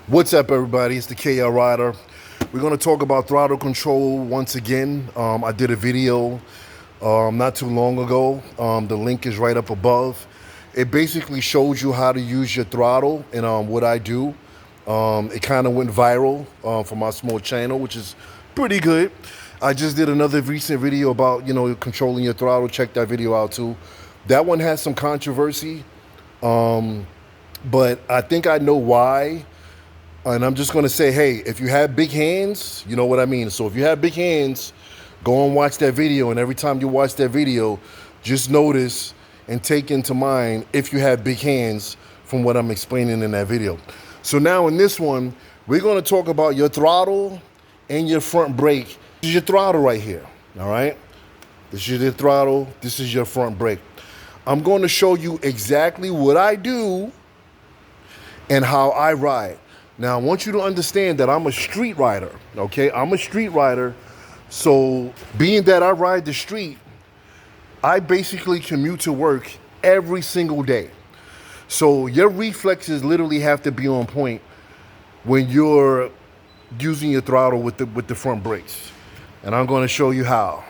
What's up, everybody? It's the KL Rider. We're going to talk about throttle control once again. I did a video not too long ago. The link is right up above. It basically shows you how to use your throttle and what I do. It kind of went viral for my small channel, which is pretty good. I just did another recent video about, controlling your throttle. Check that video out too. That one has some controversy, but I think I know why. And I'm just going to say, hey, if you have big hands, you know what I mean. So if you have big hands, go and watch that video. And every time you watch that video, just notice and take into mind if you have big hands from what I'm explaining in that video. So now in this one, we're going to talk about your throttle and your front brake. This is your throttle right here, all right? This is your throttle. This is your front brake. I'm going to show you exactly what I do and how I ride. Now, I want you to understand that I'm a street rider, okay? I'm a street rider. So being that I ride the street, I basically commute to work every single day. So your reflexes literally have to be on point when you're using your throttle with the front brakes. And I'm going to show you how.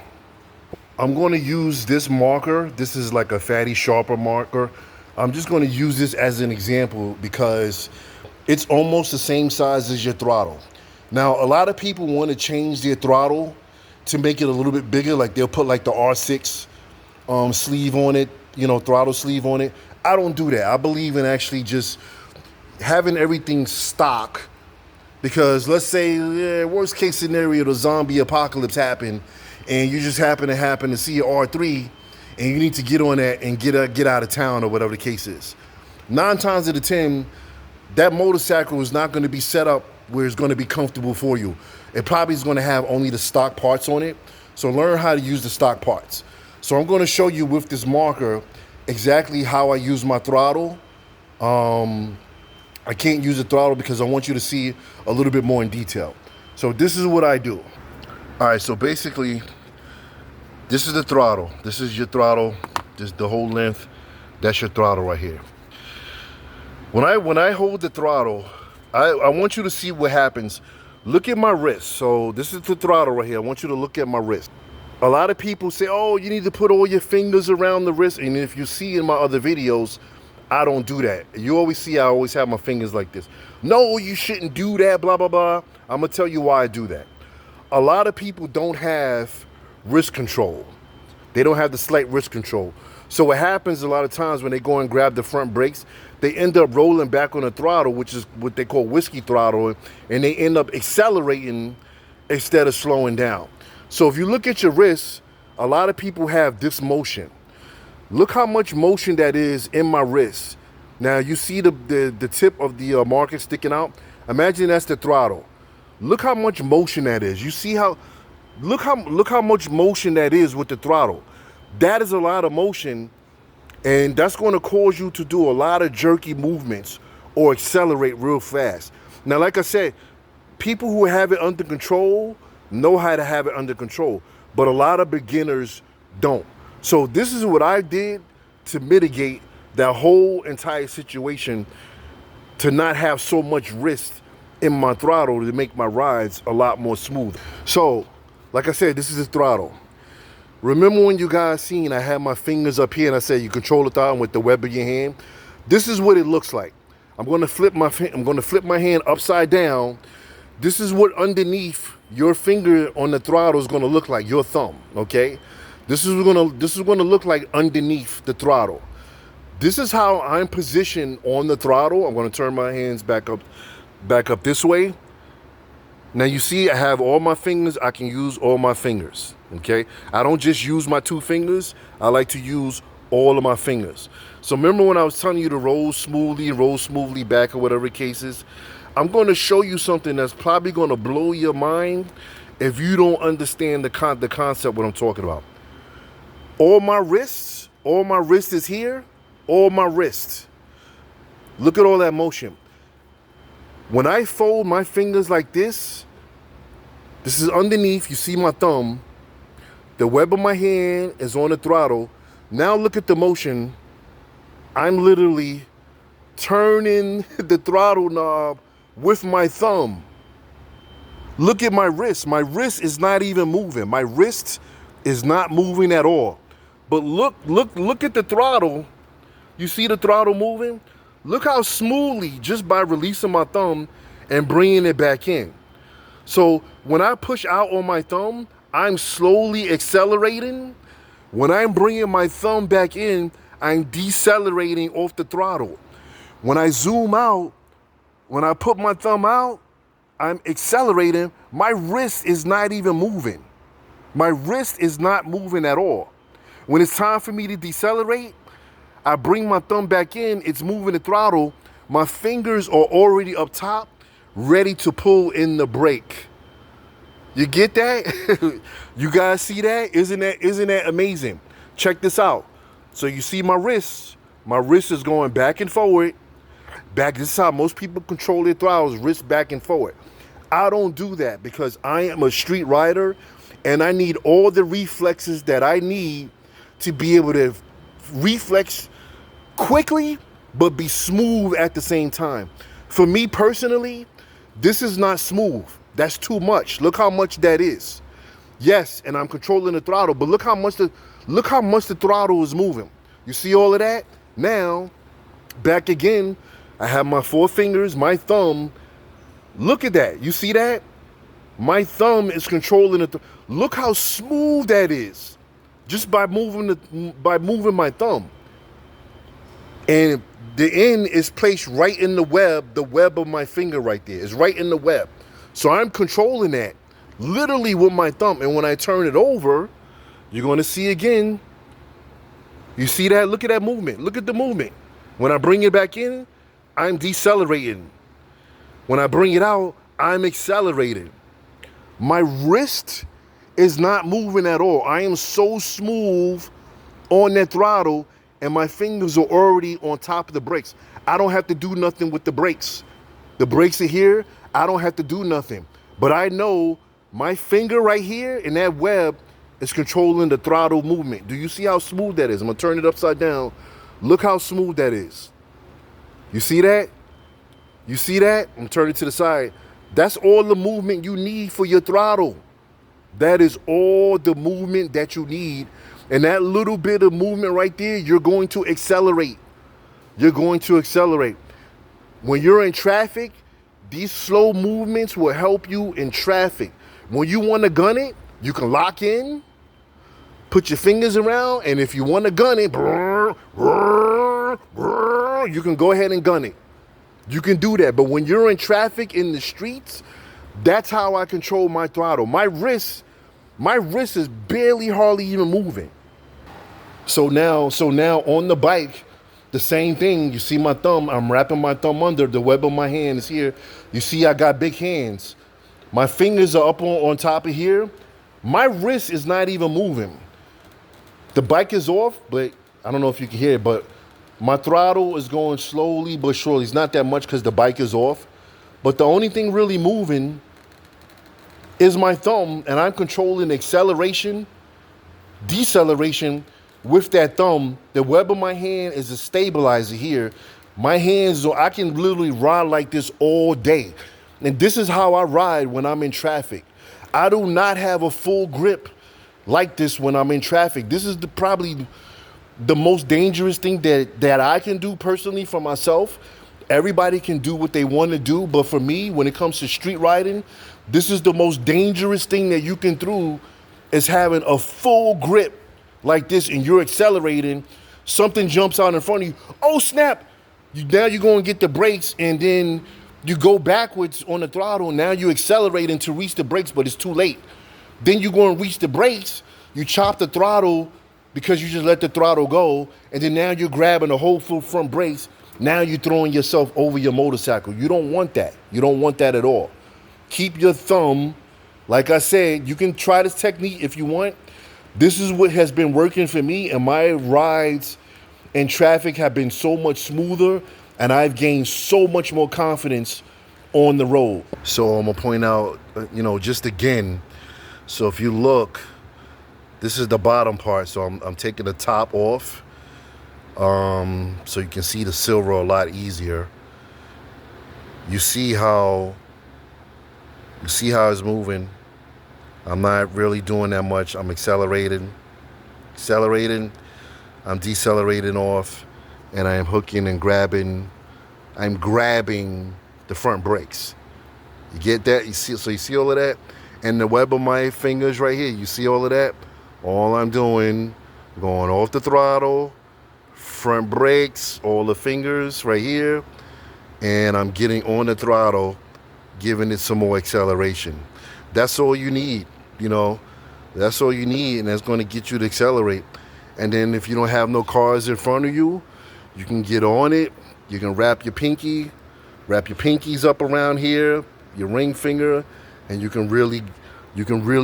I'm going to use this marker. This is like a fatty sharper marker. I'm just going to use this as an example because it's almost the same size as your throttle. Now, a lot of people want to change their throttle to make it a little bit bigger. Like they'll put like the R6 sleeve on it, throttle sleeve on it. I don't do that. I believe in actually just having everything stock, because let's say, worst case scenario, the zombie apocalypse happened and you just happen to see your R3 and you need to get on that and get out of town or whatever the case is. 9 times out of 10, that motorcycle is not going to be set up where it's going to be comfortable for you. It probably is going to have only the stock parts on it. So learn how to use the stock parts. So I'm going to show you with this marker exactly how I use my throttle. I can't use the throttle because I want you to see a little bit more in detail. So this is what I do. All right, so basically, this is the throttle. This is your throttle, just the whole length. That's your throttle right here. When I hold the throttle, I want you to see what happens. Look at my wrist. So this is the throttle right here. I want you to look at my wrist. A lot of people say, oh, you need to put all your fingers around the wrist. And if you see in my other videos, I don't do that. You always see I always have my fingers like this. No, you shouldn't do that, blah, blah, blah. I'm going to tell you why I do that. A lot of people don't have wrist control. They don't have the slight wrist control. So what happens a lot of times when they go and grab the front brakes, they end up rolling back on the throttle, which is what they call whiskey throttle, and they end up accelerating instead of slowing down. So if you look at your wrist, a lot of people have this motion. Look how much motion that is in my wrist. Now you see the tip of the marker sticking out. Imagine that's the throttle. Look how much motion that is. You see how, look how much motion that is with the throttle. That is a lot of motion, and that's going to cause you to do a lot of jerky movements or accelerate real fast. Now, like I said, people who have it under control know how to have it under control, but a lot of beginners don't. So this is what I did to mitigate that whole entire situation, to not have so much wrist in my throttle to make my rides a lot more smooth. So, like I said, this is the throttle. Remember when you guys seen I had my fingers up here and I said you control the throttle with the web of your hand? This is what it looks like. I'm going to flip my hand upside down. This is what underneath your finger on the throttle is going to look like, your thumb, okay? This is going to look like underneath the throttle. This is how I'm positioned on the throttle. I'm going to turn my hands back up this way. Now you see I have all my fingers. I can use all my fingers, okay? I don't just use my 2 fingers. I like to use all of my fingers. So remember when I was telling you to roll smoothly back, or whatever the case is? I'm going to show you something that's probably going to blow your mind if you don't understand the concept what I'm talking about. All my wrists is here, all my wrists. Look at all that motion. When I fold my fingers like this is underneath, you see my thumb. The web of my hand is on the throttle. Now look at the motion. I'm literally turning the throttle knob with my thumb. Look at my wrist. My wrist is not even moving. My wrist is not moving at all. But look at the throttle. You see the throttle moving? Look how smoothly, just by releasing my thumb and bringing it back in. So when I push out on my thumb, I'm slowly accelerating. When I'm bringing my thumb back in, I'm decelerating off the throttle. When I zoom out, when I put my thumb out, I'm accelerating. My wrist is not even moving. My wrist is not moving at all. When it's time for me to decelerate, I bring my thumb back in, it's moving the throttle. My fingers are already up top, ready to pull in the brake. You get that? You guys see that? Isn't that amazing? Check this out. So you see my wrist. My wrist is going back and forward. Back. This is how most people control their throttles, wrist back and forward. I don't do that because I am a street rider and I need all the reflexes that I need to be able to reflex quickly but be smooth at the same time. For me personally, this is not smooth. That's too much. Look how much that is. Yes, and I'm controlling the throttle, but look how much the throttle is moving. You see all of that? Now, back again, I have my four fingers, my thumb. Look at that. You see that? My thumb is controlling it. Look how smooth that is, just by moving my thumb. And the end is placed right in the web of my finger right there. It's right in the web. So I'm controlling that literally with my thumb. And when I turn it over, you're going to see again. You see that? Look at that movement. Look at the movement. When I bring it back in, I'm decelerating. When I bring it out, I'm accelerating. My wrist is not moving at all. I am so smooth on that throttle and my fingers are already on top of the brakes. I don't have to do nothing with the brakes. The brakes are here. I don't have to do nothing. But I know my finger right here in that web is controlling the throttle movement. Do you see how smooth that is? I'm going to turn it upside down. Look how smooth that is. You see that? You see that? I'm turning it to the side. That's all the movement you need for your throttle. That is all the movement that you need. And that little bit of movement right there, you're going to accelerate. You're going to accelerate. When you're in traffic, these slow movements will help you in traffic. When you want to gun it, you can lock in, put your fingers around, and if you want to gun it, you can go ahead and gun it. You can do that. But when you're in traffic in the streets, that's how I control my throttle. My wrist is hardly even moving. So now on the bike, the same thing. You see my thumb, I'm wrapping my thumb under, the web of my hand is here. You see I got big hands. My fingers are up on top of here. My wrist is not even moving. The bike is off, but I don't know if you can hear it, but my throttle is going slowly but surely. It's not that much because the bike is off. But the only thing really moving is my thumb, and I'm controlling acceleration, deceleration with that thumb. The web of my hand is a stabilizer here. My hands, I can literally ride like this all day. And this is how I ride when I'm in traffic. I do not have a full grip like this when I'm in traffic. This is probably the most dangerous thing that I can do personally for myself. Everybody can do what they want to do, but for me, when it comes to street riding, this is the most dangerous thing that you can do, is having a full grip like this and you're accelerating. Something jumps out in front of you. Oh, snap. Now you're going to get the brakes and then you go backwards on the throttle. Now you're accelerating to reach the brakes, but it's too late. Then you're going to reach the brakes. You chop the throttle because you just let the throttle go. And then now you're grabbing the whole full front brakes. Now you're throwing yourself over your motorcycle. You don't want that. You don't want that at all. Keep your thumb. Like I said, you can try this technique if you want. This is what has been working for me, and my rides in traffic have been so much smoother, and I've gained so much more confidence on the road. So I'm gonna point out, just again, so if you look, this is the bottom part, so I'm taking the top off, so you can see the silver a lot easier. You see how it's moving. I'm not really doing that much. I'm accelerating, I'm decelerating off, and I am hooking and grabbing. I'm grabbing the front brakes. You get that? You see all of that? And the web of my fingers right here, you see all of that? All I'm doing, going off the throttle, front brakes, all the fingers right here, and I'm getting on the throttle, giving it some more acceleration. That's all you need, you know. That's all you need, and that's going to get you to accelerate. And then if you don't have no cars in front of you, you can get on it. You can wrap your pinkies up around here, your ring finger, and you can really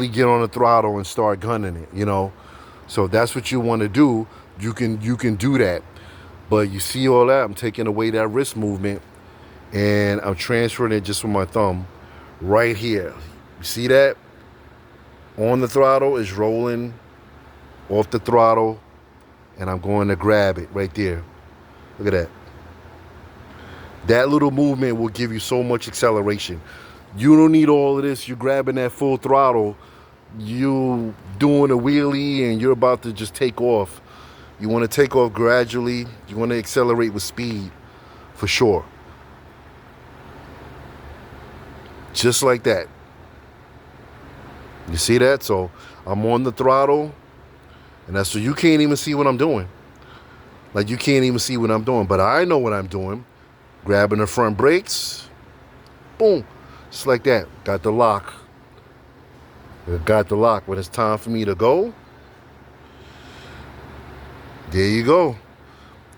get on the throttle and start gunning it, you know. So that's what you want to do. You can do that. But you see all that? I'm taking away that wrist movement, and I'm transferring it just with my thumb right here. You see that? On the throttle is rolling off the throttle, and I'm going to grab it right there. Look at that. That little movement will give you so much acceleration. You don't need all of this. You're grabbing that full throttle. You doing a wheelie, and you're about to just take off. You want to take off gradually. You want to accelerate with speed, for sure. Just like that. You see that? So I'm on the throttle, and that's so you can't even see what I'm doing. Like, you can't even see what I'm doing, but I know what I'm doing. Grabbing the front brakes, boom, just like that. Got the lock. When it's time for me to go, there you go.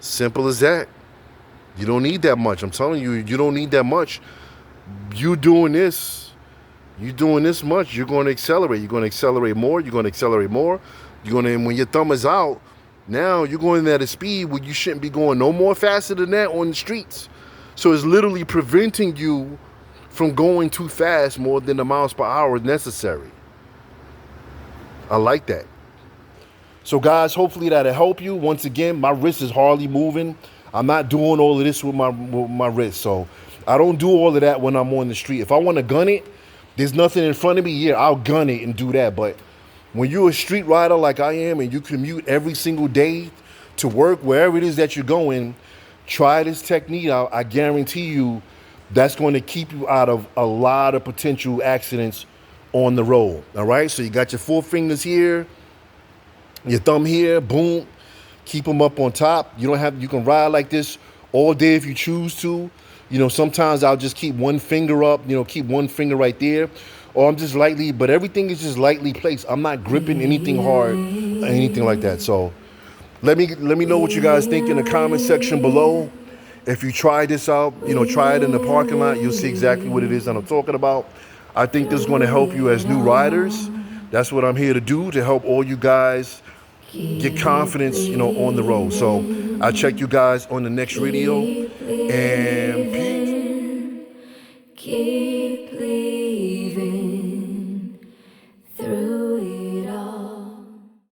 Simple as that. You don't need that much. I'm telling you, you don't need that much. You doing this much, you're going to accelerate. You're going to accelerate more. When your thumb is out, now you're going at a speed where you shouldn't be going no more faster than that on the streets. So it's literally preventing you from going too fast more than the miles per hour necessary. I like that. So guys, hopefully that'll help you. Once again, my wrist is hardly moving. I'm not doing all of this with my wrist. So I don't do all of that when I'm on the street. If I want to gun it, there's nothing in front of me. Yeah, I'll gun it and do that. But when you're a street rider like I am, and you commute every single day to work, wherever it is that you're going, try this technique out. I guarantee you that's going to keep you out of a lot of potential accidents on the road. All right, so you got your 4 fingers here, your thumb here, boom, keep them up on top. You can ride like this all day if you choose to. You know, sometimes I'll just keep one finger up, keep one finger right there, or I'm just lightly, but everything is just lightly placed. I'm not gripping anything hard or anything like that. So let me know what you guys think in the comment section below. If you try this out, try it in the parking lot. You'll see exactly what it is that I'm talking about. I think this is going to help you as new riders. That's what I'm here to do, to help all you guys get confidence, on the road. So I'll check you guys on the next video, and peace.